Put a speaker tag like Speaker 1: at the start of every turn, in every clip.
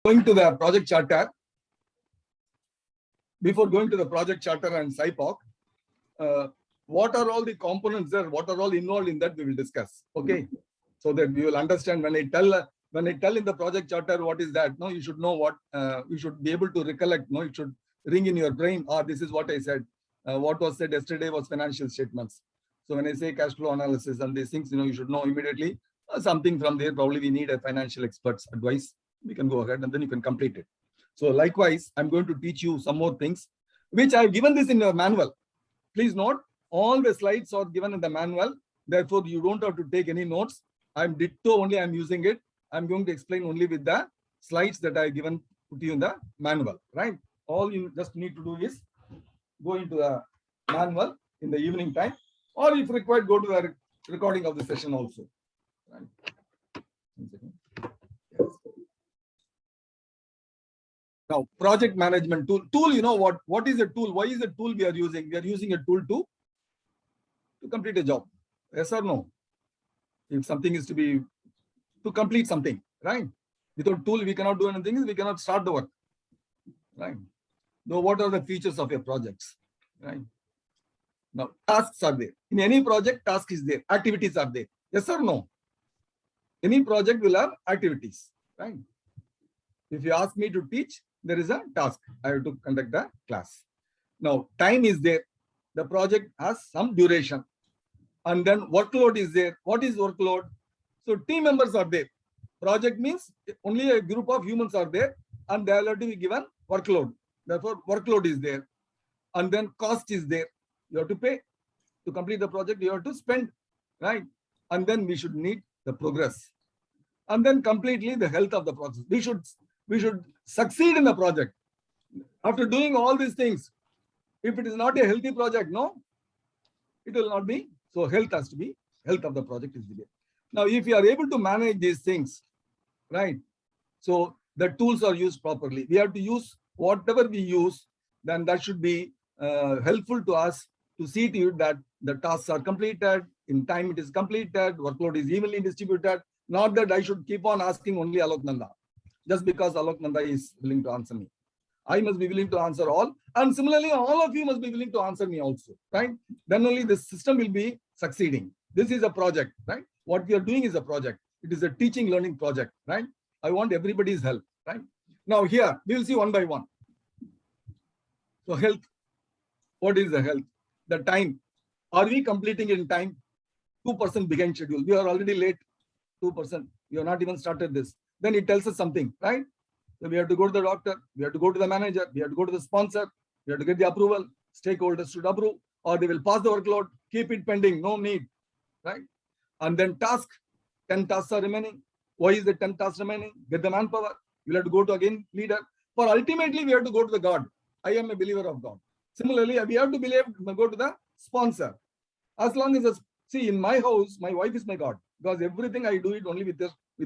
Speaker 1: Going to the project charter, before going to the project charter and SIPOC, what are all the components there, what are all involved in that, we will discuss. Okay, so that we will understand when I tell in the project charter what is that. No, you should know what you should be able to recollect. No, it should ring in your brain. This is what I said. What was said yesterday was financial statements. So when I say cash flow analysis and these things, you should know immediately something from there. Probably we need a financial expert's advice. We can go ahead and then you can complete it. So likewise, I'm going to teach you some more things, which I've given this in your manual. Please note, all the slides are given in the manual. Therefore, you don't have to take any notes. I'm ditto only, I'm using it. I'm going to explain only with the slides that I've given to you in the manual, right? All you just need to do is go into the manual in the evening time, or if required, go to the recording of the session also. Right? Yes. Now, project management tool. You know what is a tool? Why is a tool we are using? We are using a tool to complete a job. Yes or no? If something is to complete something, right? Without tool, we cannot do anything. We cannot start the work, right? Now, what are the features of your projects, right? Now, tasks are there. In any project, task is there. Activities are there. Yes or no? Any project will have activities, right? If you ask me to teach, there is a task. I have to conduct a class. Now, time is there. The project has some duration. And then workload is there. What is workload? So team members are there. Project means only a group of humans are there and they are allowed to be given workload. Therefore, workload is there. And then cost is there. You have to pay. To complete the project, you have to spend, right? And then we should need the progress. And then completely the health of the process. We should succeed in the project. After doing all these things, if it is not a healthy project, no, it will not be. So health has to be, health of the project is there. Now, if you are able to manage these things, right? So the tools are used properly. We have to use whatever we use, then that should be helpful to us to see to it that the tasks are completed, in time it is completed, workload is evenly distributed. Not that I should keep on asking only Alok Nanda, just because Alok Nanda is willing to answer me. I must be willing to answer all. And similarly, all of you must be willing to answer me also, right? Then only the system will be succeeding. This is a project, right? What we are doing is a project. It is a teaching learning project, right? I want everybody's help, right? Now here, we will see one by one. So health, what is the health? The time. Are we completing in time? 2% behind schedule. We are already late, 2%. We have not even started this. Then it tells us something, right? So we have to go to the doctor, we have to go to the manager, we have to go to the sponsor, we have to get the approval, stakeholders should approve, or they will pass the workload, keep it pending, no need, right? And then task, 10 tasks are remaining. Why is the 10 tasks remaining? Get the manpower. You'll have to go to again leader. For ultimately, we have to go to the God. I am a believer of God. Similarly, we have to go to the sponsor. As long as, see, in my house, my wife is my God, because everything I do it only with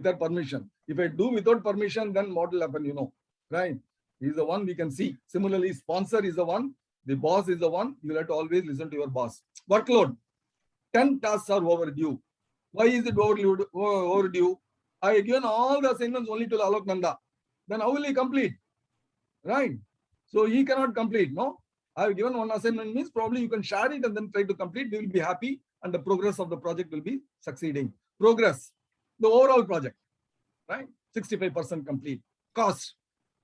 Speaker 1: her permission. If I do without permission, then what will happen, right? He's the one we can see. Similarly, sponsor is the one, the boss is the one, you have to always listen to your boss. Workload, 10 tasks are overdue. Why is it overdue? I have given all the assignments only to Alok Nanda. Then how will he complete? Right? So he cannot complete, no? I have given one assignment, means probably you can share it and then try to complete. We will be happy and the progress of the project will be succeeding. Progress, the overall project, right? 65% complete. Cost,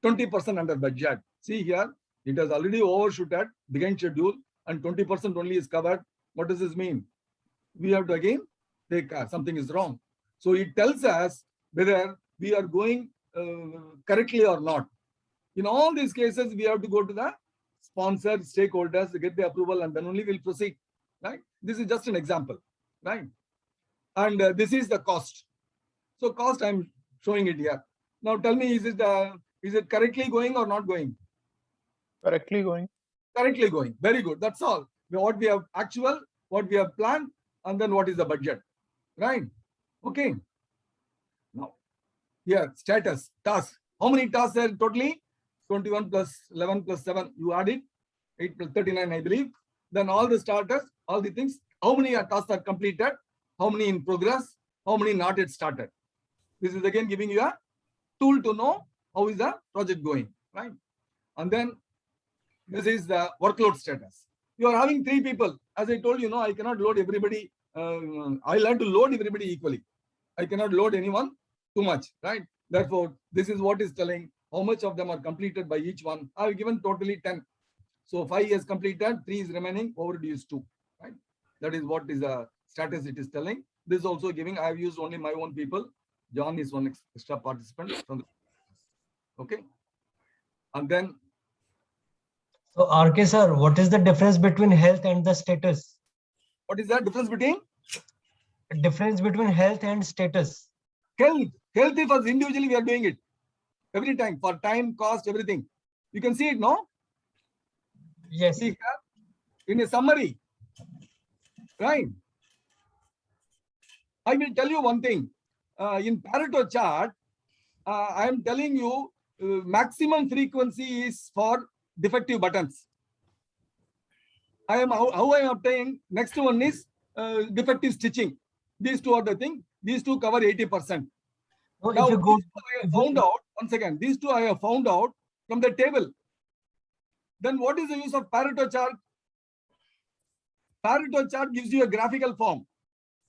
Speaker 1: 20% under budget. See here, it has already overshooted, behind schedule, and 20% only is covered. What does this mean? We have to again take care, something is wrong. So it tells us whether we are going correctly or not. In all these cases, we have to go to the sponsor, stakeholders, to get the approval, and then only we'll proceed, right? This is just an example, right? And this is the cost. So cost, I'm showing it here. Now tell me, is it correctly going or not going?
Speaker 2: Correctly going.
Speaker 1: Correctly going. Very good. That's all. What we have actual, what we have planned, and then what is the budget, right? Okay. Now, here, status, task. How many tasks are totally? 21 plus 11 plus 7. You add it. 8 plus 39, I believe. Then all the starters, all the things. How many tasks are completed? How many in progress? How many not yet started? This is again giving you a tool to know how is the project going, right? And then this is the workload status. You are having 3 people. As I told you, I cannot load everybody. I learn to load everybody equally. I cannot load anyone too much, right? Therefore, this is what is telling how much of them are completed by each one. I have given totally 10. So 5 is completed, 3 is remaining, overdue is 2, right? That is what is the status it is telling. This is also giving, I have used only my own people. John is one extra participant from the, okay. And then.
Speaker 3: So RK sir, what is the difference between health and the status?
Speaker 1: What is the difference between?
Speaker 3: Difference between health and status.
Speaker 1: Health is for individually we are doing it. Every time, for time, cost, everything. You can see it, no?
Speaker 3: Yes.
Speaker 1: We have in a summary, right? I will tell you one thing. In Pareto chart, I am telling you maximum frequency is for defective buttons. How I am obtaining. Next one is defective stitching. These two are the thing. These two cover 80%.
Speaker 3: No,
Speaker 1: Now,
Speaker 3: if you go,
Speaker 1: I have found out, once again, these two I have found out from the table. Then what is the use of Pareto chart? Pareto chart gives you a graphical form.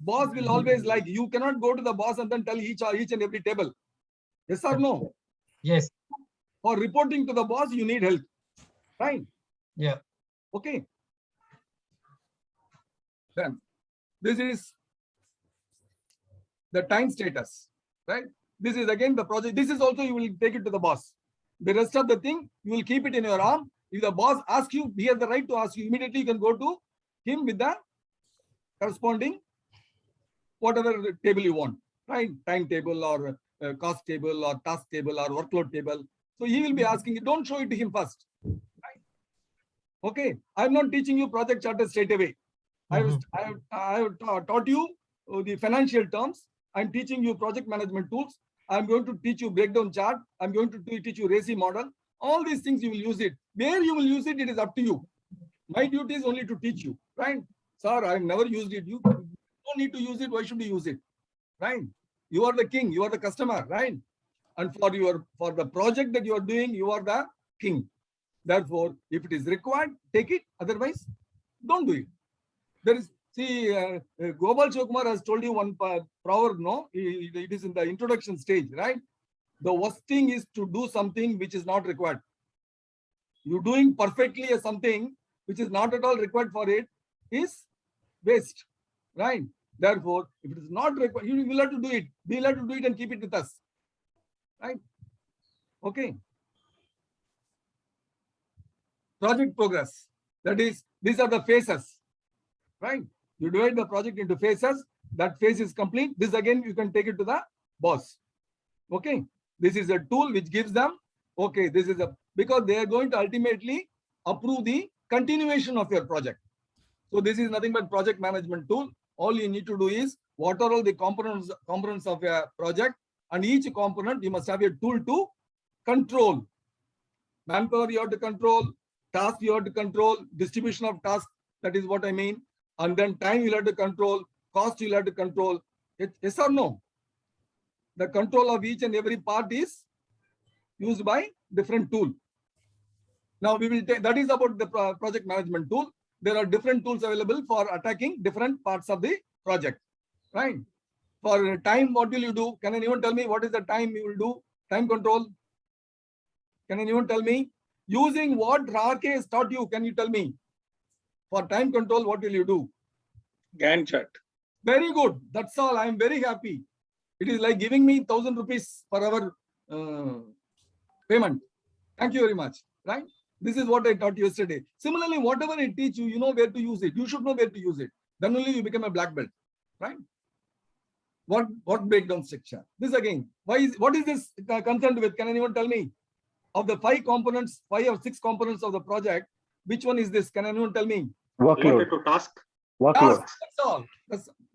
Speaker 1: Boss will always like, you cannot go to the boss and then tell each and every table. Yes or no?
Speaker 3: yes.
Speaker 1: For reporting to the boss, you need help. Right?
Speaker 3: Yeah.
Speaker 1: Okay. Then this is the time status. Right? This is again the project. This is also you will take it to the boss. The rest of the thing, you will keep it in your arm. If the boss asks you, he has the right to ask you. Immediately you can go to him with the corresponding whatever table you want, right? Time table or cost table or task table or workload table. So he will be asking you, don't show it to him first. Right? Okay. I'm not teaching you project charter straight away. I have taught you the financial terms. I'm teaching you project management tools. I'm going to teach you breakdown chart. I'm going to teach you RACI model. All these things you will use it. Where you will use it, it is up to you. My duty is only to teach you, right? Sir, I've never used it. You don't need to use it. Why should you use it? Right? You are the king. You are the customer, right? And for the project that you are doing, you are the king. Therefore, if it is required, take it. Otherwise, don't do it. There is, see, Gopal Shivakumar has told you one proverb, no? It is in the introduction stage, right? The worst thing is to do something which is not required. You doing perfectly something which is not at all required for it is waste, right? Therefore, if it is not required, you will have to do it. We will have to do it and keep it with us, right? Okay. Project progress. That is, these are the phases, right? You divide the project into phases. That phase is complete. This again, you can take it to the boss. Okay. This is a tool which gives them, okay, this is because they are going to ultimately approve the continuation of your project. So this is nothing but project management tool. All you need to do is, what are all the components of a project, and each component you must have a tool to control. Manpower you have to control, task you have to control, distribution of tasks, that is what I mean. And then time you'll have to control, cost you'll have to control. Yes or no? The control of each and every part is used by different tool. Now we will take, that is about the project management tool. There are different tools available for attacking different parts of the project, right? For time, what will you do? Can anyone tell me what is the time you will do? Time control. Can anyone tell me? Using what RK has taught you, can you tell me? For time control, what will you do?
Speaker 2: Gantt chart.
Speaker 1: Very good. That's all. I am very happy. It is like giving me 1,000 rupees per hour payment. Thank you very much. Right? This is what I taught you yesterday. Similarly, whatever I teach you, you know where to use it. You should know where to use it. Then only you become a black belt. Right? What breakdown structure? This again. What is this concerned with? Can anyone tell me? Of the 5 components, 5 or 6 components of the project, which one is this? Can anyone tell me?
Speaker 4: Workload.
Speaker 2: Related to task.
Speaker 4: Workload.
Speaker 1: Task. That's all.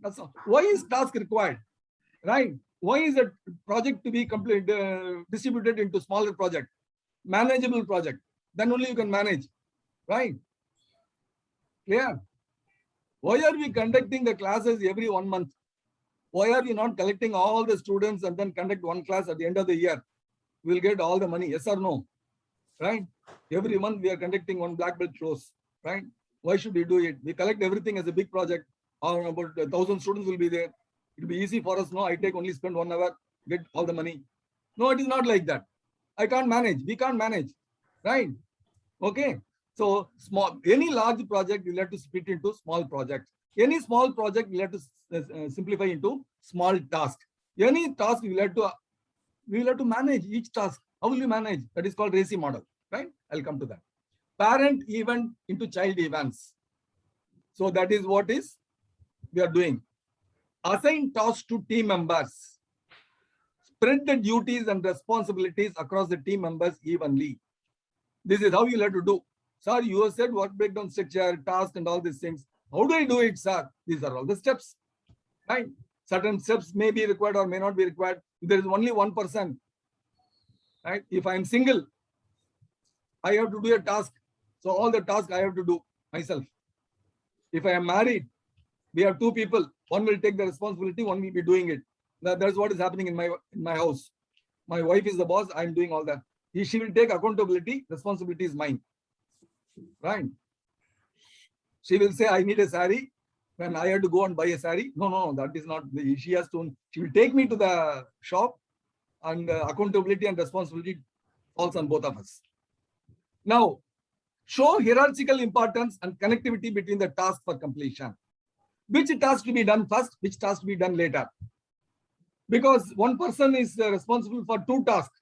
Speaker 1: That's all. Why is task required? Right? Why is a project to be distributed into smaller project, manageable project? Then only you can manage. Right? Clear? Why are we conducting the classes every 1 month? Why are we not collecting all the students and then conduct one class at the end of the year? we will get all the money. Yes or no? Right? Every month we are conducting one black belt course. Right? Why should we do it? We collect everything as a big project. Or about 1,000 students will be there. It will be easy for us. No, I take only spend 1 hour, get all the money. No, it is not like that. I can't manage. We can't manage. Right? Okay. So small, any large project you have to split into small projects. Any small project you have to simplify into small task. Any task we will have to manage each task. How will you manage? That is called RACI model, right? I'll come to that. Parent event into child events. So that is what is we are doing. Assign tasks to team members. Spread the duties and responsibilities across the team members evenly. This is how you'll have to do. Sir, you have said work breakdown structure, task and all these things. How do I do it, sir? These are all the steps. Right? Certain steps may be required or may not be required. If there is only one person. Right? If I am single, I have to do a task. So all the tasks I have to do myself. If I am married, we have two people. One will take the responsibility, one will be doing it. That's what is happening in my house. My wife is the boss. I am doing all that. She will take accountability. Responsibility is mine. Right? She will say, I need a sari. When I have to go and buy a sari. No, that is not. She will take me to the shop, and accountability and responsibility falls on both of us. Now, show hierarchical importance and connectivity between the task for completion. Which task to be done first, which task to be done later. Because one person is responsible for two tasks.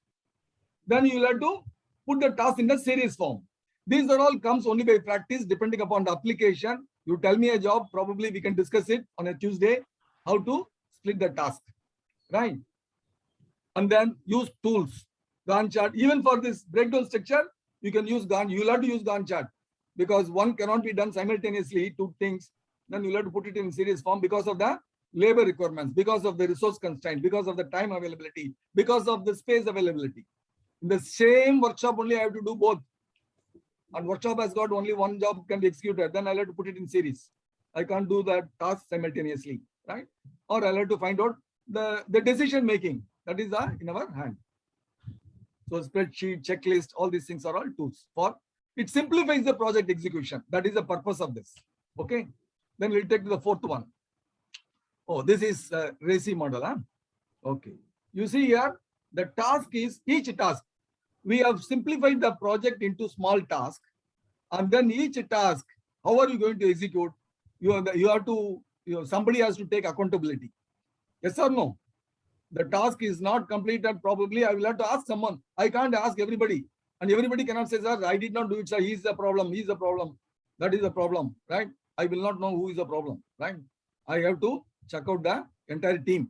Speaker 1: Then you will have to put the task in the series form. These are all comes only by practice, depending upon the application. You tell me a job, probably we can discuss it on a Tuesday, how to split the task, right? And then use tools, Gantt chart. Even for this breakdown structure, you can use Gantt. You'll have to use Gantt chart because one cannot be done simultaneously, two things. Then you'll have to put it in series form because of the labor requirements, because of the resource constraint, because of the time availability, because of the space availability. In the same workshop only I have to do both. And workshop has got only one job can be executed. Then I'll have to put it in series. I can't do that task simultaneously, right? Or I'll have to find out the decision making that is in our hand. So spreadsheet, checklist, all these things are all tools for it simplifies the project execution. That is the purpose of this. Okay. Then we'll take to the fourth one. Oh, this is RACI model. Huh? Okay. You see here, the task is each task. We have simplified the project into small tasks, and then each task, how are you going to execute? You have to, somebody has to take accountability. Yes or no? The task is not completed. Probably I will have to ask someone. I can't ask everybody, and everybody cannot say, sir, I did not do it, sir. He's the problem. He's the problem. That is the problem, right? I will not know who is the problem, right? I have to check out the entire team.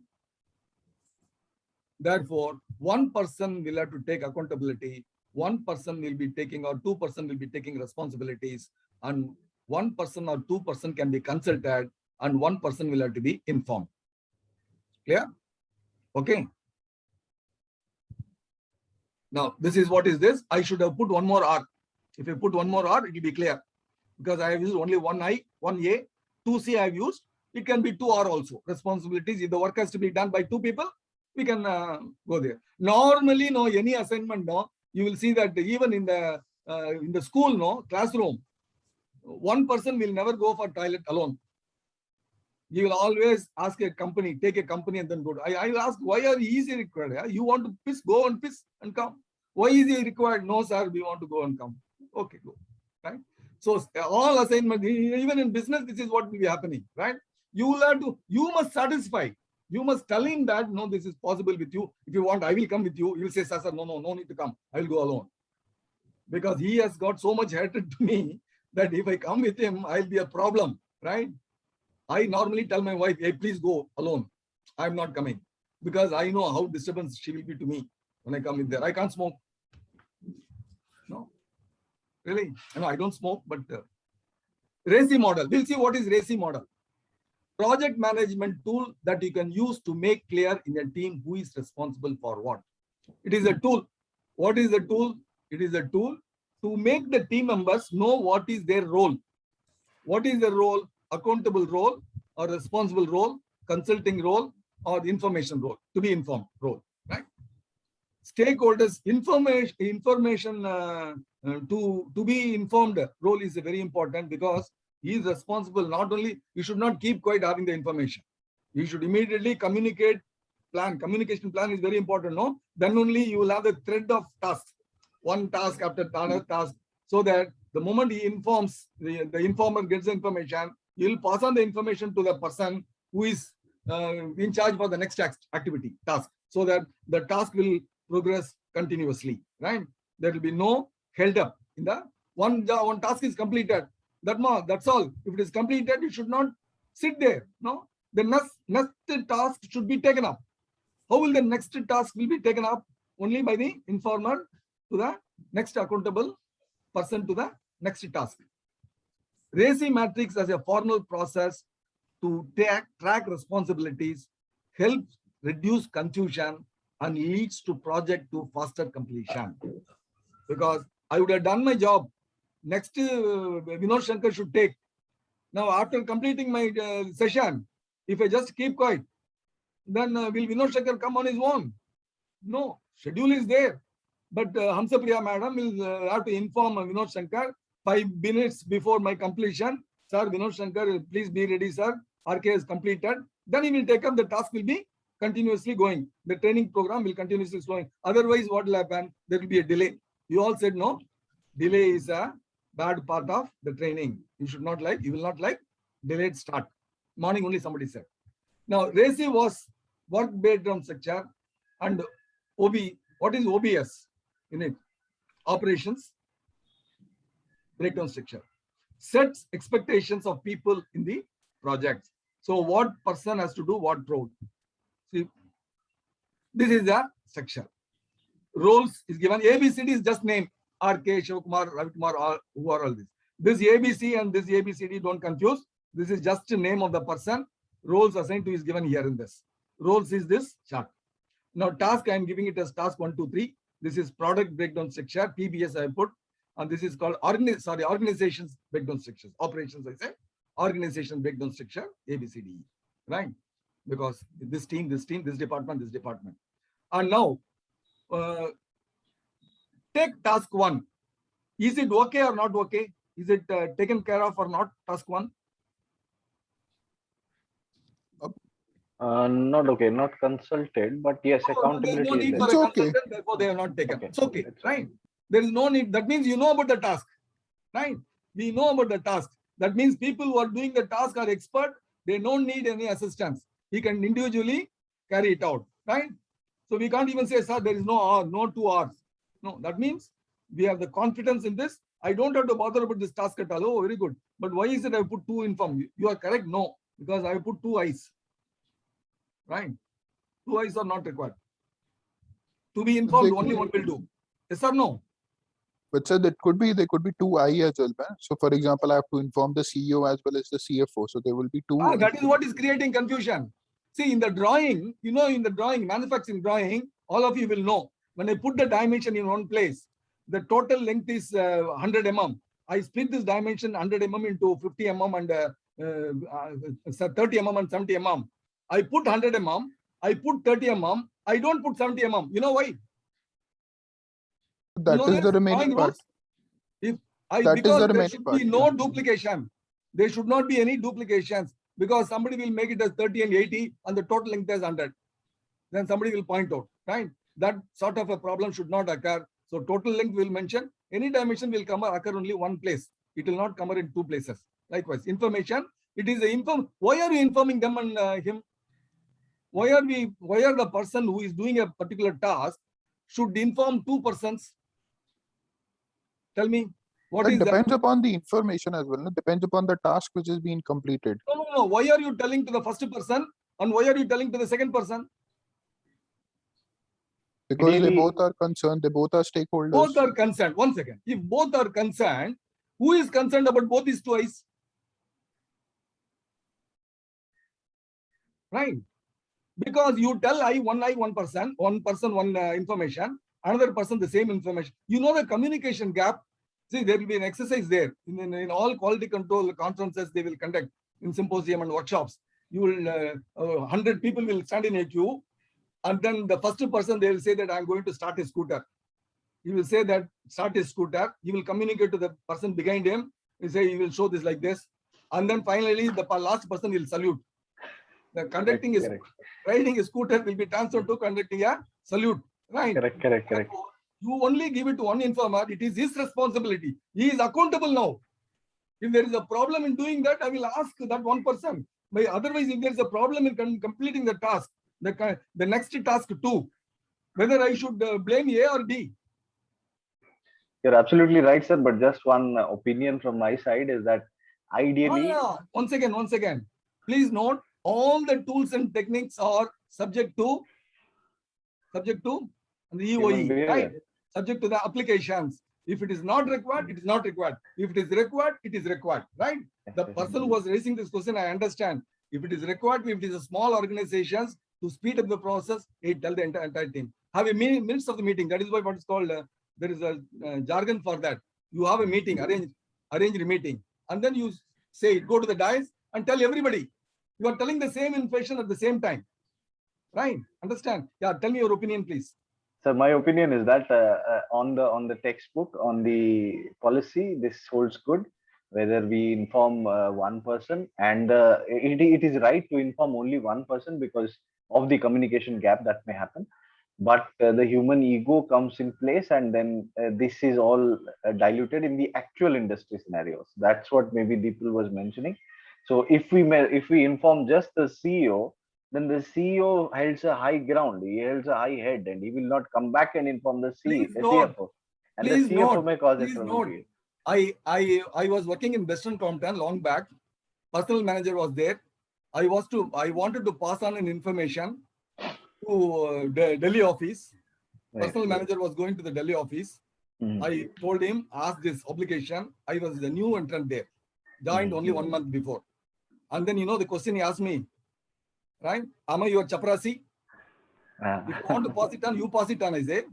Speaker 1: Therefore, one person will have to take accountability, one person will be taking or 2% will be taking responsibilities, and 1% or 2% can be consulted, and 1% will have to be informed. Clear? Okay. Now, this is what is this. I should have put one more R. If you put one more R, it will be clear. Because I have used only one I, one A, 2C I have used. It can be 2R also. Responsibilities, if the work has to be done by 2 people, we can go there. Normally, no, any assignment, no, you will see that even in the school, no, classroom, one person will never go for toilet alone. You will always ask a company, take a company and then go. I will ask, why are easy required? Yeah? You want to piss, go and piss and come. Why is it required? No, sir, we want to go and come. Okay, go. Right? So all assignment, even in business, this is what will be happening, right? You will have to, you must satisfy. You must tell him that, no, this is possible with you. If you want, I will come with you. He will say, sir, no need to come. I will go alone. Because he has got so much hatred to me that if I come with him, I'll be a problem, right? I normally tell my wife, hey, please go alone. I'm not coming. Because I know how disturbance she will be to me when I come in there. I can't smoke. No. Really? No, I don't smoke, but RACI model. We'll see what is RACI model. Project management tool that you can use to make clear in a team who is responsible for what. It is a tool. What is the tool? It is a tool to make the team members know what is their role. What is the role? Accountable role or responsible role, consulting role or information role, to be informed role, right? stakeholders information to be informed role is very important, because he is responsible. Not only you should not keep quiet having the information, you should immediately communicate. Communication plan is very important. No, then only you will have the thread of tasks, one task after another task, so that the moment he informs, the informer gets the information, he will pass on the information to the person who is in charge for the next activity task, so that the task will progress continuously, right? There will be no held up in the one task is completed. That's all. If it is completed, you should not sit there. No, the next task should be taken up. How will the next task will be taken up? Only by the informer to the next accountable person to the next task. RACI matrix as a formal process to track responsibilities helps reduce confusion and leads to project to faster completion. Because I would have done my job. Next, Vinod Shankar should take. Now, after completing my session, if I just keep quiet, then will Vinod Shankar come on his own? No, schedule is there. But Hamsapriya madam will have to inform Vinod Shankar 5 minutes before my completion. Sir, Vinod Shankar, please be ready, sir. RK is completed. Then he will take up, the task will be continuously going. The training program will continuously going. Otherwise, what will happen? There will be a delay. You all said no. Delay is a bad part of the training. You should not like, you will not like delayed start. Morning only somebody said. Now, RACI was work breakdown structure, and OB, what is OBS in it? Operations breakdown structure. Sets expectations of people in the project. So what person has to do what role? See, this is the structure. Roles is given. ABCD is just name. RK, Shivakumar, Ravikumar, who are all this. This ABC and this ABCD, don't confuse. This is just the name of the person. Roles assigned to is given here in this. Roles is this chart. Now task, I am giving it as task 1, 2, 3. This is product breakdown structure. PBS I put. And this is called organizations breakdown structures. Operations, I say. Organization breakdown structure, ABCD. Right? Because this team, this department, this department. And now, take task 1. Is it okay or not okay? Is it taken care of or not? Task 1.
Speaker 2: Not okay, not consulted, but yes, accountability
Speaker 1: no need
Speaker 2: is
Speaker 1: for
Speaker 2: there.
Speaker 1: a consultant, therefore they have not taken.
Speaker 2: Okay.
Speaker 1: It's okay,
Speaker 2: It's
Speaker 1: right? There is no need. That means you know about the task, right? We know about the task. That means people who are doing the task are expert. They don't need any assistance. He can individually carry it out, right? So we can't even say, sir, there is no hour, no 2 hours. No, that means we have the confidence in this. I don't have to bother about this task at all. Oh, very good. But why is it I put 2 inform? You are correct. No, because I put 2 eyes. Right? 2 eyes are not required. To be informed, only one will do. Yes or no?
Speaker 4: But sir, there could be 2 I as well. Man. So for example, I have to inform the CEO as well as the CFO. So there will be 2.
Speaker 1: That is what is creating confusion. See, in the drawing, in the drawing, manufacturing drawing, all of you will know. When I put the dimension in one place, the total length is 100 mm. I split this dimension 100 mm into 50 mm and 30 mm and 70 mm. I put 100 mm, I put 30 mm, I don't put 70 mm. You know why?
Speaker 4: That is the remaining part.
Speaker 1: Because there should be no duplication. There should not be any duplications, because somebody will make it as 30 and 80 and the total length is 100. Then somebody will point out, right? That sort of a problem should not occur. So total length will mention, any dimension will occur only one place. It will not come in 2 places. Likewise, information, it is the why are you informing them and him? Why are the person who is doing a particular task should inform 2 persons? Tell me, what is that?
Speaker 4: It depends upon the information as well. No? Depends upon the task which is being completed.
Speaker 1: No. Why are you telling to the first person and why are you telling to the second person?
Speaker 4: Because they both are concerned. They both are stakeholders.
Speaker 1: Both are concerned. 1 second. If both are concerned, who is concerned about both these 2 eyes? Right? Because you tell one person, one information, another person the same information. You know the communication gap. See, there will be an exercise there. In all quality control conferences they will conduct, in symposium and workshops. You will 100 people will stand in a queue. And then the first person, they will say that I'm going to start a scooter. He will say that start a scooter. He will communicate to the person behind him. He say he will show this like this. And then finally, the last person will salute. The conducting is
Speaker 2: Correct.
Speaker 1: riding a scooter will be transferred to conducting a salute. Right.
Speaker 2: Correct.
Speaker 1: Therefore, you only give it to one informer. It is his responsibility. He is accountable now. If there is a problem in doing that, I will ask that one person. But otherwise, if there is a problem in completing the task, the next task too, whether I should blame A or D.
Speaker 2: You're absolutely right, sir. But just one opinion from my side is that ideally,
Speaker 1: Once again, please note all the tools and techniques are subject to the
Speaker 2: human
Speaker 1: EOE,
Speaker 2: behavior.
Speaker 1: right? Subject to the applications. If it is not required, it is not required. If it is required, it is required, right? The person who was raising this question, I understand. If it is required, if it is a small organizations, to speed up the process, tell the entire team. Have a minutes of the meeting. That is why what is called, there is a jargon for that. You have a meeting, arrange a meeting. And then you say, go to the dais and tell everybody. You are telling the same information at the same time. Right? Understand? Yeah, tell me your opinion, please.
Speaker 2: So my opinion is that on the textbook, on the policy, this holds good. Whether we inform one person, and it is right to inform only one person because of the communication gap that may happen. But the human ego comes in place, and then this is all diluted in the actual industry scenarios. That's what maybe Deepal was mentioning. So if we inform just the CEO, then the CEO holds a high ground, he holds a high head, and he will not come back and inform the CFO. And the CFO may cause a trouble.
Speaker 1: I was working in Western Compton long back. Personal manager was there. I wanted to pass on an information to the Delhi office. Personal manager was going to the Delhi office. I told him, ask this obligation. I was the new entrant there, joined only 1 month before. And then, the question he asked me, right? Am I your chaprasi? If you want to pass it on, you pass it on, I say.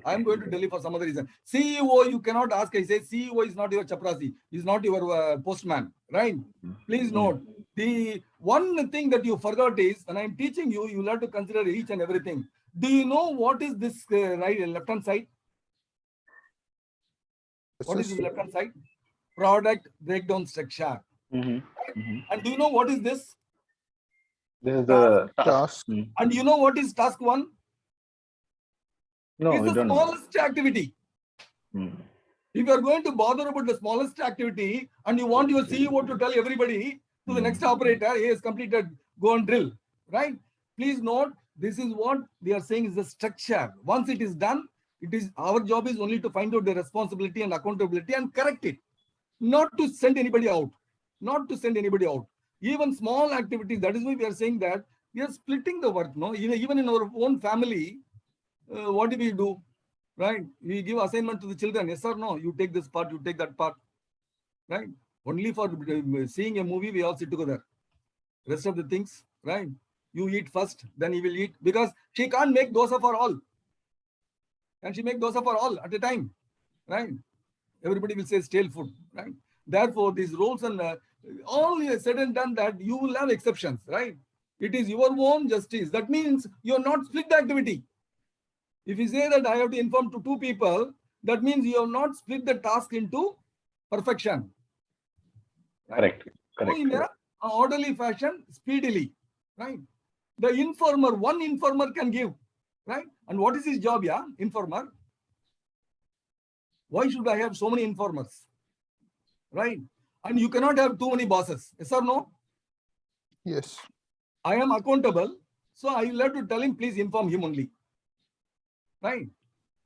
Speaker 1: I'm going to Delhi for some other reason. CEO, you cannot ask. I say, CEO is not your chaprasi. He's not your postman, right? Please note, the one thing that you forgot is, when I'm teaching you, you'll have to consider each and everything. Do you know what is this left-hand side? What is this left-hand side? Product breakdown structure. And do you know what is this?
Speaker 2: This is the
Speaker 4: task.
Speaker 1: And you know what is task 1?
Speaker 2: No,
Speaker 1: it's
Speaker 2: we
Speaker 1: the
Speaker 2: don't know.
Speaker 1: smallest activity. If you are going to bother about the smallest activity and you want your CEO to tell everybody to the next operator, he has completed, go and drill, right? Please note, this is what they are saying is the structure. Once it is done, our job is only to find out the responsibility and accountability and correct it. Not to send anybody out. Not to send anybody out. Even small activities, that is why we are saying that we are splitting the work. No, even in our own family, what do we do? Right? We give assignment to the children. Yes or no? You take this part, you take that part. Right? Only for seeing a movie, we all sit together. Rest of the things, right? You eat first, then he will eat. Because she can't make dosa for all. Can she make dosa for all at a time? Right? Everybody will say stale food. Right? Therefore, these roles and all said and done that, you will have exceptions. Right? It is your own justice. That means you are not split the activity. If you say that I have to inform to 2 people, that means you have not split the task into perfection. Right?
Speaker 2: Correct.
Speaker 1: So in an orderly fashion, speedily. Right? The one informer can give. Right? And what is his job, informer? Why should I have so many informers? Right? And you cannot have too many bosses. Yes or no?
Speaker 4: Yes.
Speaker 1: I am accountable. So I will have to tell him, please inform him only. Right?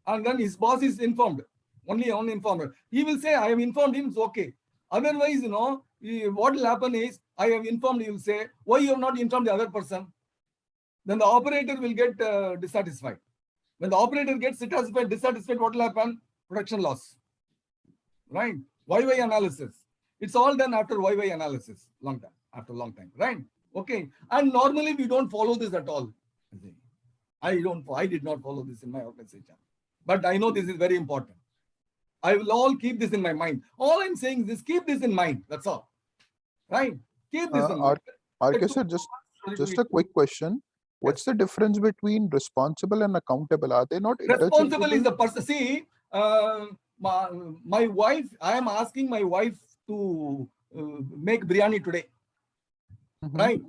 Speaker 1: And then his boss is informed. Only informer. He will say, I have informed him, it's okay. Otherwise, what will happen is, I have informed, he will say, why you have not informed the other person? Then the operator will get dissatisfied. When the operator gets dissatisfied, what will happen? Production loss. Right? YY analysis. It's all done after YY analysis. After a long time. Right? Okay. And normally we don't follow this at all. I did not follow this in my organization. But I know this is very important. I will all keep this in my mind. All I'm saying is keep this in mind. That's all. Right? Keep this in mind.
Speaker 4: RK sir, just a quick question. What's the difference between responsible and accountable? Are they not
Speaker 1: Responsible is
Speaker 4: interchangeable?
Speaker 1: the person. See, my wife, I am asking my wife to make biryani today,
Speaker 4: Mhm.
Speaker 1: right?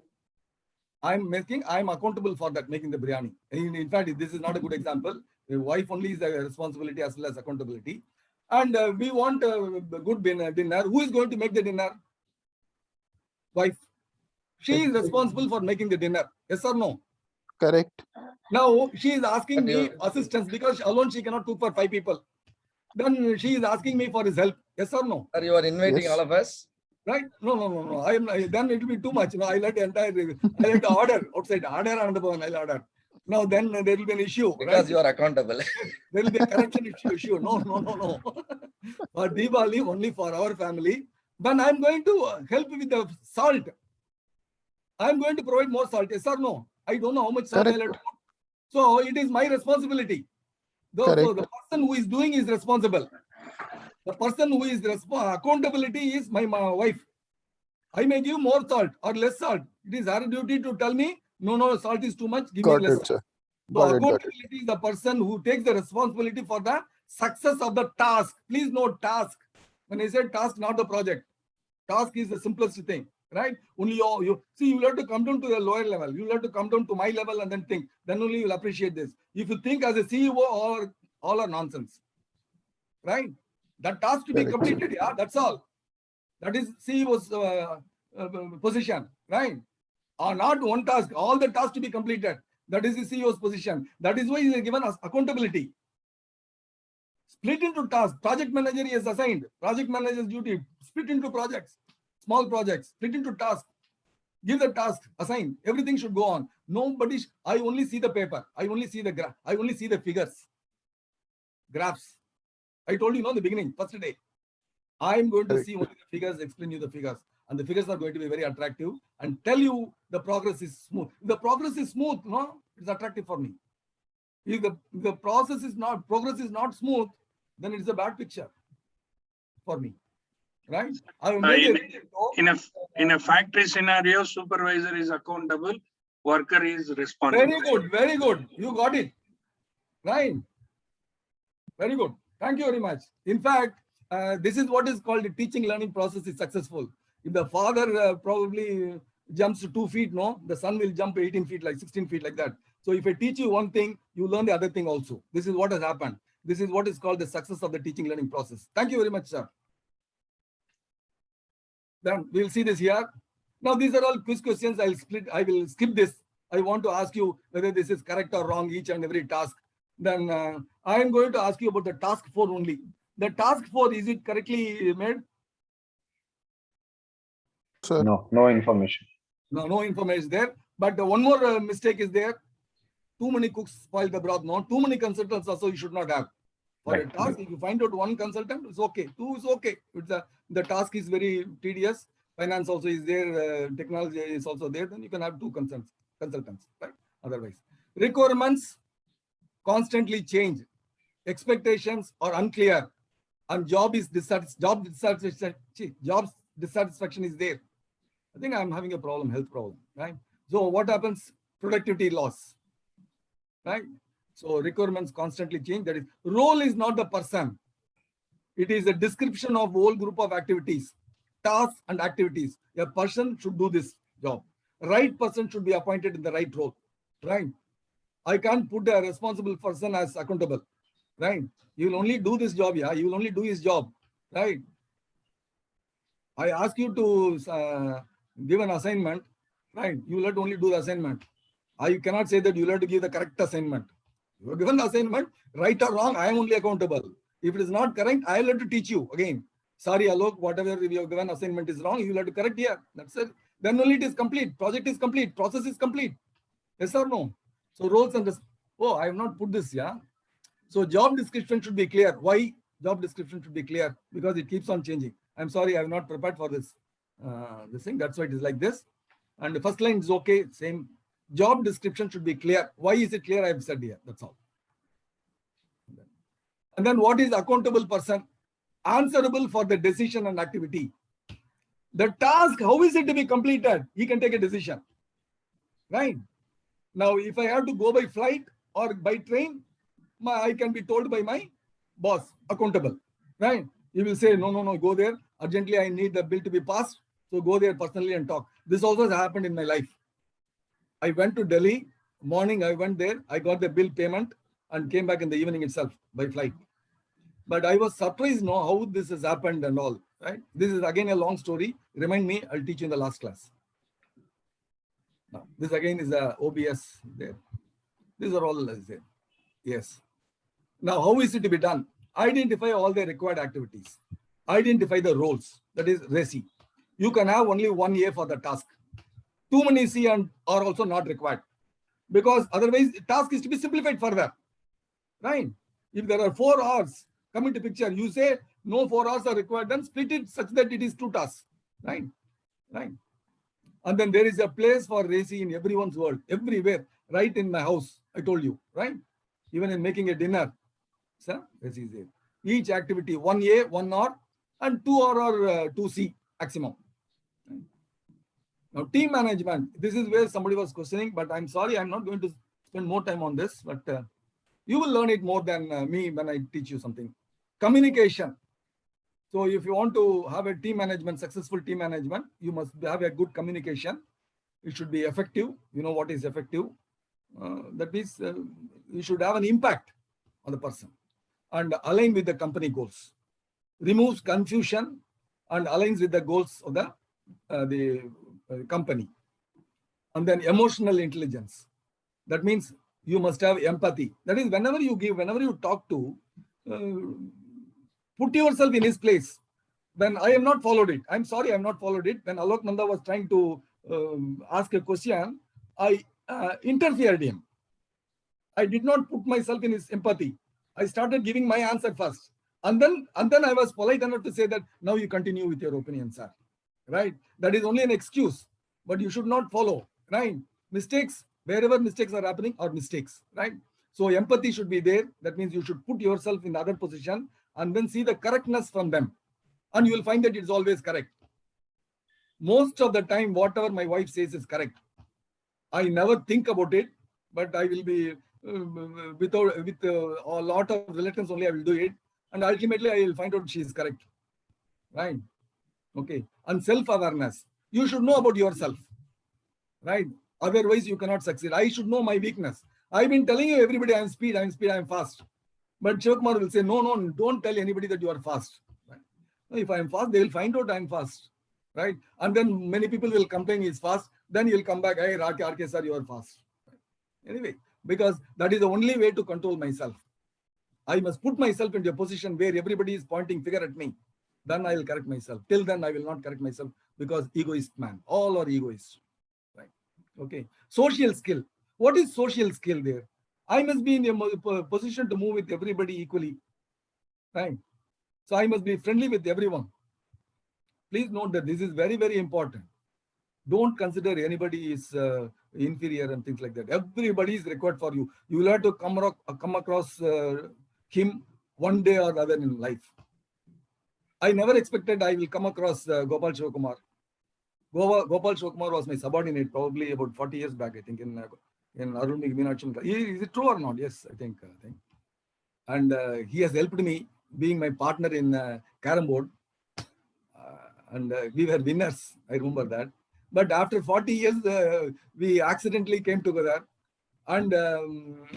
Speaker 1: I'm accountable for that, making the biryani. In fact, this is not a good example. The wife only is the responsibility as well as accountability. And we want a good dinner. Who is going to make the dinner? Wife. She is responsible for making the dinner. Yes or no?
Speaker 4: Correct.
Speaker 1: Now she is asking
Speaker 5: But
Speaker 1: me
Speaker 5: you-
Speaker 1: assistance because alone she cannot cook for 5 people. Then she is asking me for his help. Yes or no?
Speaker 5: Sir, you are inviting
Speaker 4: Yes.
Speaker 5: all of us.
Speaker 1: Right? No. Then it will be too much. No, I let the order outside. Order another one. I'll order. Now then there will be an issue.
Speaker 5: Because
Speaker 1: Right?
Speaker 5: you are accountable.
Speaker 1: There will be a correction issue. No. For Diwali, only for our family. Then I'm going to help with the salt. I'm going to provide more salt. Yes or no? I don't know how much salt I'll have to
Speaker 4: Correct.
Speaker 1: put. So it is my responsibility. So
Speaker 4: Correct.
Speaker 1: the person who is doing is responsible. The person who is accountability is my wife. I may give more salt or less salt. It is her duty to tell me, no, salt is too much, give
Speaker 4: Got
Speaker 1: me less.
Speaker 4: it, sir.
Speaker 1: So
Speaker 4: Got it.
Speaker 1: accountability is the person who takes the responsibility for the success of the task. Please note task. When I said task, not the project. Task is the simplest thing, right? Only you see, you have to come down to the lower level. You have to come down to my level and then think. Then only you'll appreciate this. If you think as a CEO, all are nonsense, right? That task to be
Speaker 4: Correct, sir.
Speaker 1: completed, yeah, that's all. That is CEO's position, right? Or not one task, all the tasks to be completed. That is the CEO's position. That is why he is given us accountability. Split into tasks. Project manager is assigned. Project manager's duty. Split into projects. Small projects. Split into tasks. Give the task. Assign. Everything should go on. Nobody. I only see the paper. I only see the graph. I only see the figures. Graphs. I told you, in the beginning, first day. I'm going to
Speaker 4: Correct.
Speaker 1: see only the figures, explain you the figures. And the figures are going to be very attractive and tell you the progress is smooth. If the progress is smooth, no, it's attractive for me. If the progress is not smooth, then it's a bad picture for me. Right? I will make
Speaker 6: In a factory scenario, supervisor is accountable, worker is responsible.
Speaker 1: very good. You got it. Right? Very good. Thank you very much. In fact, this is what is called the teaching learning process is successful. If the father probably jumps to 2 feet, no, the son will jump 18 feet, like 16 feet, like that. So if I teach you one thing, you learn the other thing also. This is what has happened. This is what is called the success of the teaching learning process. Thank you very much, sir. Then we'll see this here. Now these are all quiz questions. I will skip this. I want to ask you whether this is correct or wrong, each and every task. Then I am going to ask you about the task 4 only. The task 4, is it correctly made?
Speaker 4: Sir.
Speaker 2: No information.
Speaker 1: No information is there. But one more mistake is there. Too many cooks spoil the broth. No, too many consultants also you should not have. For a
Speaker 2: Right.
Speaker 1: task, if you find out one consultant, it's okay. 2 is okay. The task is very tedious. Finance also is there. Technology is also there. Then you can have 2 consultants, right? Otherwise, requirements constantly change. Expectations are unclear, and job dissatisfaction is there. I think I'm having a problem, health problem, right? So what happens? Productivity loss, right? So requirements constantly change. That is, role is not the person. It is a description of whole group of activities, tasks and activities. A person should do this job. Right person should be appointed in the right role, right? I can't put a responsible person as accountable, right? You will only do this job, yeah. You will only do his job, right? I ask you to give an assignment, right? You will have to only do the assignment. You cannot say that you will have to give the correct assignment. You are given the assignment, right or wrong, I am only accountable. If it is not correct, I will have to teach you again. Sorry, Alok, whatever you have given assignment is wrong, you will have to correct here. That's it. Then only it is complete. Project is complete. Process is complete. Yes or no? So roles and I have not put this, yeah. So job description should be clear. Why job description should be clear? Because it keeps on changing. I'm sorry, I have not prepared for this. This thing. That's why it is like this. And the first line is okay. Same. Job description should be clear. Why is it clear? I have said here. That's all. And then what is accountable person? Answerable for the decision and activity. The task, how is it to be completed? He can take a decision. Right? Now, if I have to go by flight or by train, I can be told by my boss, accountable, right? He will say, no, go there. Urgently, I need the bill to be passed. So go there personally and talk. This also has happened in my life. I went to Delhi, morning I went there, I got the bill payment and came back in the evening itself by flight. But I was surprised how this has happened and all, right? This is again a long story. Remind me, I'll teach you in the last class. Now, this again is a OBS there. These are all there. Yes. Now, how is it to be done? Identify all the required activities. Identify the roles. That is RACI. You can have only one A for the task. Too many C and are also not required. Because otherwise, the task is to be simplified further. Right? If there are 4 hours come into picture, you say no 4 hours are required, then split it such that it is 2 tasks. Right? Right? And then there is a place for RACI in everyone's world, everywhere, right in my house, I told you, right? Even in making a dinner, sir, RACI is there. Each activity, 1A, 1 hour, and 2 hour or 2C maximum. Right? Now, team management, this is where somebody was questioning, but I'm sorry, I'm not going to spend more time on this, but you will learn it more than me when I teach you something. Communication. So if you want to have a team management, successful team management, you must have a good communication. It should be effective. You know what is effective? That means you should have an impact on the person and align with the company goals. Removes confusion and aligns with the goals of the company. And then emotional intelligence. That means you must have empathy. That is, whenever you give, whenever you talk to, put yourself in his place. When I have not followed it, I'm sorry, I have not followed it. When Alok Nanda was trying to ask a question, I interfered him. I did not put myself in his empathy. I started giving my answer first. And then I was polite enough to say that now you continue with your opinion, sir. Right? That is only an excuse, but you should not follow. Right? Mistakes, wherever mistakes are happening, are mistakes. Right? So empathy should be there. That means you should put yourself in the other position and then see the correctness from them. And you will find that it's always correct. Most of the time, whatever my wife says is correct. I never think about it, but I will be with a lot of reluctance only I will do it. And ultimately, I will find out she is correct. Right? Okay. And self-awareness. You should know about yourself. Right? Otherwise, you cannot succeed. I should know my weakness. I've been telling you, everybody, I'm speed, I'm fast. But Shivakumar will say, no, don't tell anybody that you are fast. Right? If I'm fast, they will find out I'm fast. Right? And then many people will complain he's fast. Then you'll come back, hey, RK sir, you are fast. Right? Anyway, because that is the only way to control myself. I must put myself into a position where everybody is pointing finger at me. Then I will correct myself. Till then, I will not correct myself because egoist man. All are egoists. Right? Okay. Social skill. What is social skill there? I must be in a position to move with everybody equally. Right? So I must be friendly with everyone. Please note that this is very, very important. Don't consider anybody is inferior and things like that. Everybody is required for you. You will have to come across him one day or other in life. I never expected I will come across Gopal Shivakumar. Gopal Shivakumar was my subordinate probably about 40 years back, I think, in Arun Meenakshi. Is it true or not? Yes, I think. And he has helped me being my partner in Carrom board. And we were winners, I remember that. But after 40 years, we accidentally came together. And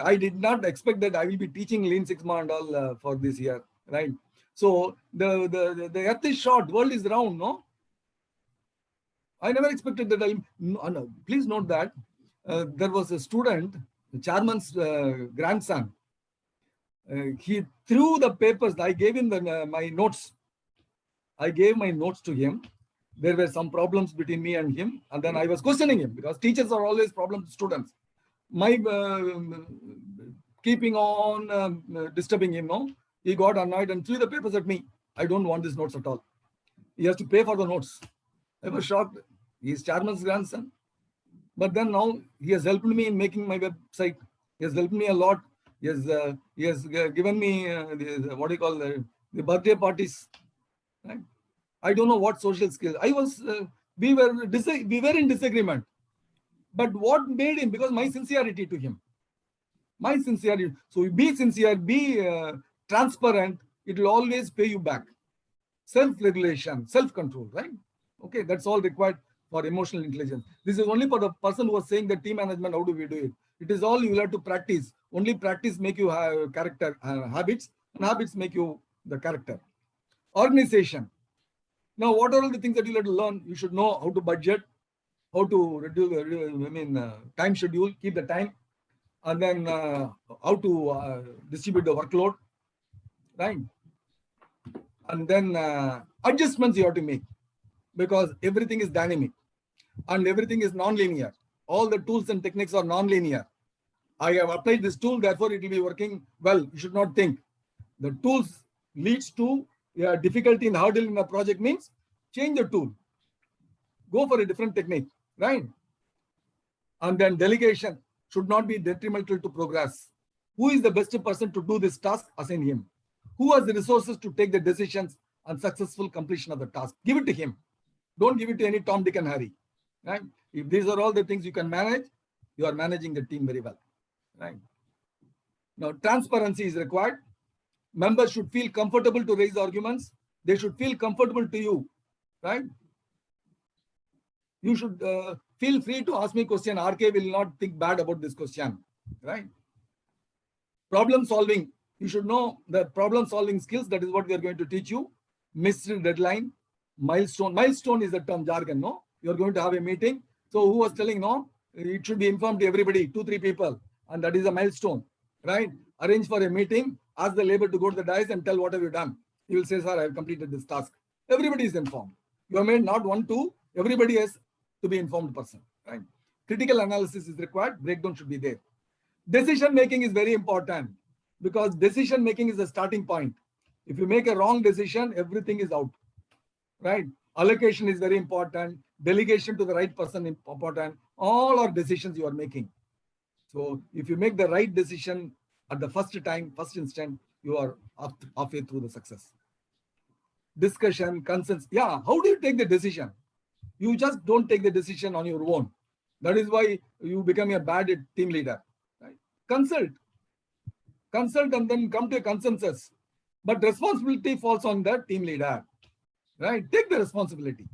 Speaker 1: I did not expect that I will be teaching Lean Six Sigma and all for this year, right? So the earth is short, world is round, no? I never expected that. No, please note that there was a student, the chairman's grandson. He threw the papers. I gave him my notes. I gave my notes to him. There were some problems between me and him. And then I was questioning him because teachers are always problem students. My keeping on disturbing him, no? He got annoyed and threw the papers at me. I don't want these notes at all. He has to pay for the notes. I was shocked. He is chairman's grandson. But then now he has helped me in making my website. He has helped me a lot. He has given me what do you call the birthday parties. Right? I don't know what social skills. We were in disagreement. But what made him? Because my sincerity to him. My sincerity. So be sincere, be transparent. It will always pay you back. Self-regulation, self-control, right? Okay, that's all required for emotional intelligence. This is only for the person who was saying the team management, how do we do it? It is all you will have to practice. Only practice make you have character habits, and habits make you the character. Organization. Now, what are all the things that you have to learn? You should know how to budget, how to reduce, time schedule, keep the time, and then how to distribute the workload, right? And then adjustments you have to make, because everything is dynamic and everything is non-linear. All the tools and techniques are non-linear. I have applied this tool, therefore it will be working well. You should not think. The tools leads to difficulty in handling a project means change the tool. Go for a different technique, right? And then delegation should not be detrimental to progress. Who is the best person to do this task? Assign him. Who has the resources to take the decisions and successful completion of the task? Give it to him. Don't give it to any Tom, Dick, and Harry, right? If these are all the things you can manage, you are managing the team very well, right? Now, transparency is required. Members should feel comfortable to raise arguments. They should feel comfortable to you, right? You should feel free to ask me question. RK will not think bad about this question, right? Problem solving. You should know the problem solving skills. That is what we are going to teach you. Missed deadline, milestone. Milestone is the term jargon, no? You're going to have a meeting. So who was telling, no? It should be informed to everybody, 2-3 people. And that is a milestone, right? Arrange for a meeting, ask the labor to go to the dais and tell what have you done. He will say, sir, I have completed this task. Everybody is informed. You have made not 1, 2, everybody has to be informed person, right? Critical analysis is required. Breakdown should be there. Decision making is very important, because decision making is the starting point. If you make a wrong decision, everything is out, right? Allocation is very important. Delegation to the right person is important. All are decisions you are making. So if you make the right decision at the first time, first instant, you are halfway through the success. Discussion, consensus. Yeah, how do you take the decision? You just don't take the decision on your own. That is why you become a bad team leader, right? Consult and then come to a consensus. But responsibility falls on the team leader, right? Take the responsibility.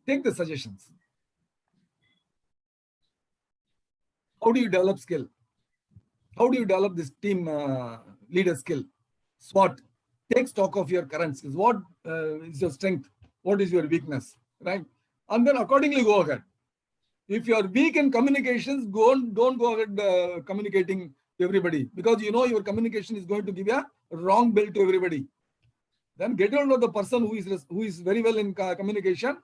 Speaker 1: Take the suggestions. How do you develop skill? How do you develop this team leader skill? SWOT. Take stock of your current skills. What is your strength? What is your weakness, right? And then accordingly go ahead. If you are weak in communications, don't go ahead communicating to everybody, because you know your communication is going to give a wrong bill to everybody. Then get hold of the person who is very well in communication,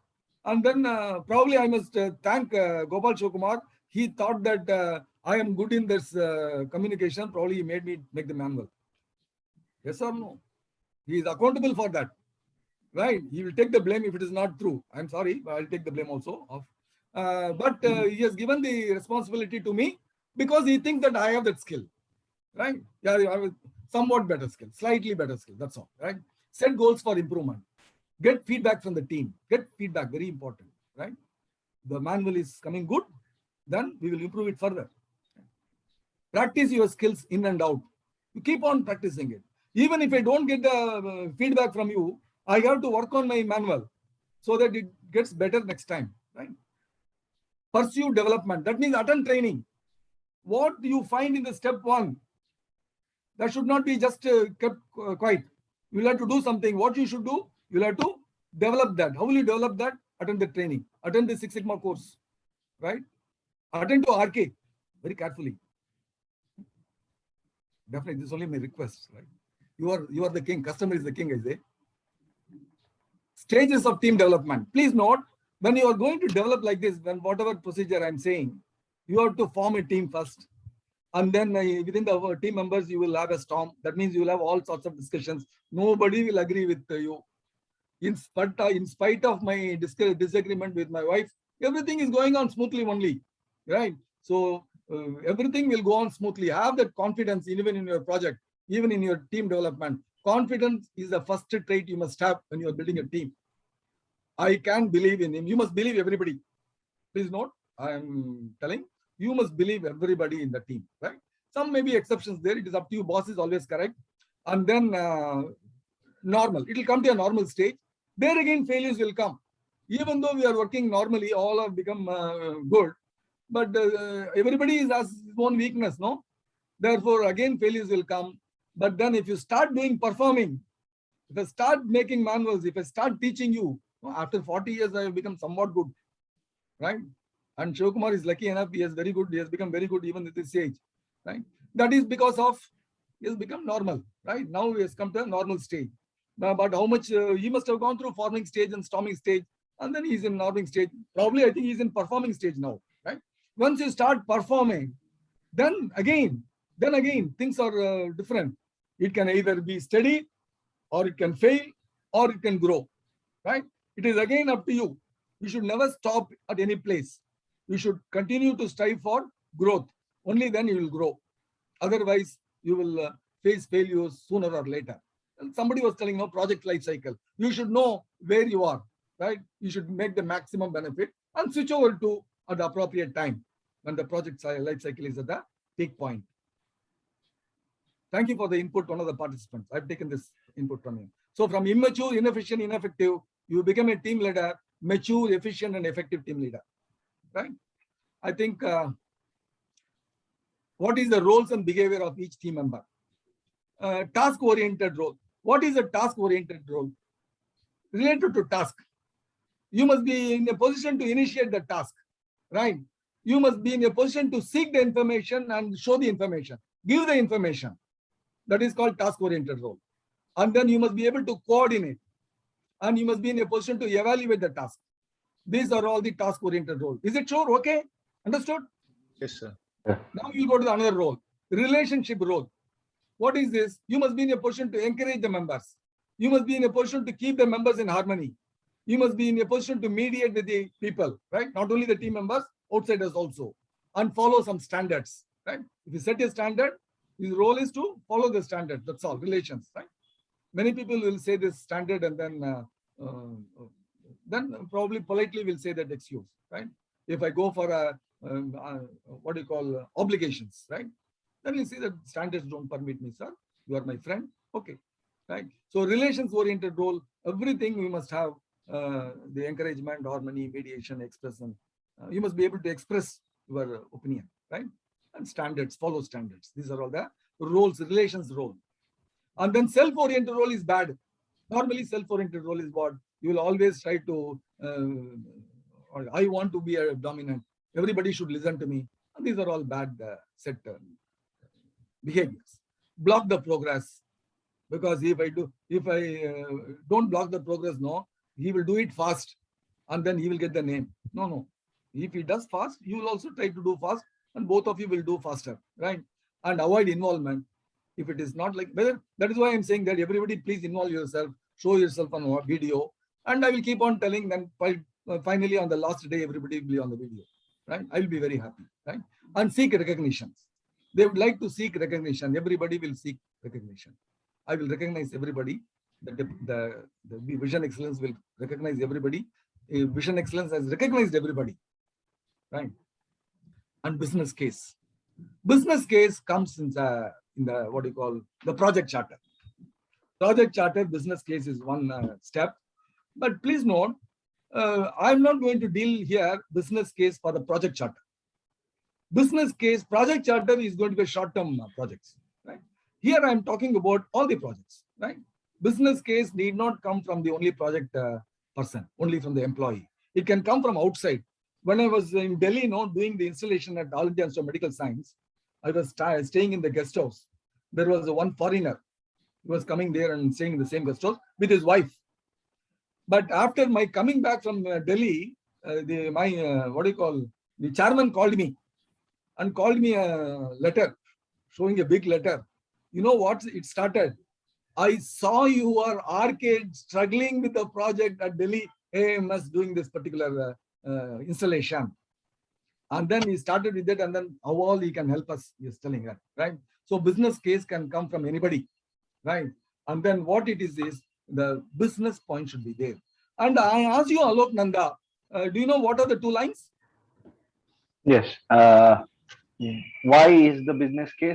Speaker 1: and then probably I must thank Gopal Shokumar. He thought that I am good in this communication. Probably he made me make the manual. Yes or no? He is accountable for that, right? He will take the blame if it is not true. I'm sorry, but I'll take the blame also. But he has given the responsibility to me because he thinks that I have that skill, right? Yeah, I have a somewhat better skill, slightly better skill. That's all, right? Set goals for improvement. Get feedback from the team. Get feedback, very important, right? The manual is coming good, then we will improve it further. Practice your skills in and out. You keep on practicing it. Even if I don't get the feedback from you, I have to work on my manual so that it gets better next time, right? Pursue development. That means attend training. What do you find in the step 1? That should not be just kept quiet. You will have to do something. What you should do, you will have to develop that. How will you develop that? Attend the training. Attend the Six Sigma course, right? Attend to RK very carefully. Definitely, this is only my request, right? You are the king. Customer is the king, I say. Stages of team development. Please note, when you are going to develop like this, when whatever procedure I'm saying, you have to form a team first. And then within the team members, you will have a storm. That means you will have all sorts of discussions. Nobody will agree with you. In spite of my disagreement with my wife, everything is going on smoothly only, right? So everything will go on smoothly. Have that confidence even in your project, even in your team development. Confidence is the first trait you must have when you are building a team. I can believe in him. You must believe everybody. Please note, I am telling, you must believe everybody in the team, right? Some may be exceptions there. It is up to you. Boss is always correct. And then normal. It will come to a normal stage. There again, failures will come. Even though we are working normally, all have become good. But everybody has his own weakness, no? Therefore, again, failures will come. But then if you start doing performing, if I start making manuals, if I start teaching you, after 40 years, I have become somewhat good, right? And Shivakumar is lucky enough, he is very good. He has become very good even at this age, right? That is because of, he has become normal, right? Now he has come to a normal stage. But how much, he must have gone through forming stage and storming stage, and then he's in norming stage. Probably, I think he's in performing stage now, right? Once you start performing, then again, things are different. It can either be steady, or it can fail, or it can grow, right? It is again up to you. You should never stop at any place. You should continue to strive for growth. Only then you will grow. Otherwise, you will face failures sooner or later. And somebody was telling, no, project life cycle. You should know where you are, right? You should make the maximum benefit and switch over to at the appropriate time when the project life cycle is at the peak point. Thank you for the input, one of the participants. I've taken this input from you. So from immature, inefficient, ineffective, you become a team leader, mature, efficient, and effective team leader, right? I think, what is the roles and behavior of each team member? Task-oriented role. What is a task-oriented role? Related to task. You must be in a position to initiate the task, right? You must be in a position to seek the information and show the information, give the information. That is called task-oriented role. And then you must be able to coordinate. And you must be in a position to evaluate the task. These are all the task-oriented roles. Is it sure? Okay? Understood?
Speaker 4: Yes, sir.
Speaker 1: Now you go to the another role, relationship role. What is this? You must be in a position to encourage the members. You must be in a position to keep the members in harmony. You must be in a position to mediate with the people, right? Not only the team members, outsiders also, and follow some standards, right? If you set a standard, his role is to follow the standard. That's all, relations, right? Many people will say this standard and then probably politely will say that excuse, right? If I go for a, what do you call, obligations, right? Then you see that standards don't permit me, sir. You are my friend. Okay, right? So relations-oriented role, everything we must have the encouragement, harmony, mediation, expression. You must be able to express your opinion, right? And standards, follow standards. These are all the roles, relations role. And then self-oriented role is bad. Normally, self-oriented role is what? You will always try to, I want to be a dominant. Everybody should listen to me. And these are all bad set behaviors. Block the progress. Because if I don't block the progress, no, he will do it fast. And then he will get the name. No. If he does fast, you will also try to do fast. And both of you will do faster, right? And avoid involvement. If it is not like, that is why I'm saying that everybody please involve yourself, show yourself on a video. And I will keep on telling them, finally on the last day, everybody will be on the video, right? I will be very happy, right? And seek recognitions. They would like to seek recognition. Everybody will seek recognition. I will recognize everybody. The Vision Excellence will recognize everybody. Vision Excellence has recognized everybody, right? And business case. Business case comes in the what do you call, the project charter. Project charter, business case is one step. But please note, I'm not going to deal here business case for the project charter. Business case, project charter is going to be short-term projects, right? Here I'm talking about all the projects, right? Business case need not come from the only project person, only from the employee. It can come from outside. When I was in Delhi, doing the installation at All India Institute of Medical Science, I was staying in the guest house. There was one foreigner who was coming there and staying in the same guest house with his wife. But after my coming back from Delhi, the chairman called me and called me a letter, showing a big letter. You know what it started? I saw your arcade struggling with the project at Delhi AMS doing this particular installation. And then he started with it, and then how all he can help us, he is telling her, right? So business case can come from anybody, right? And then what it is the business point should be there. And I ask you, Alok Nanda, do you know what are the two lines?
Speaker 2: Yes. Why is the business case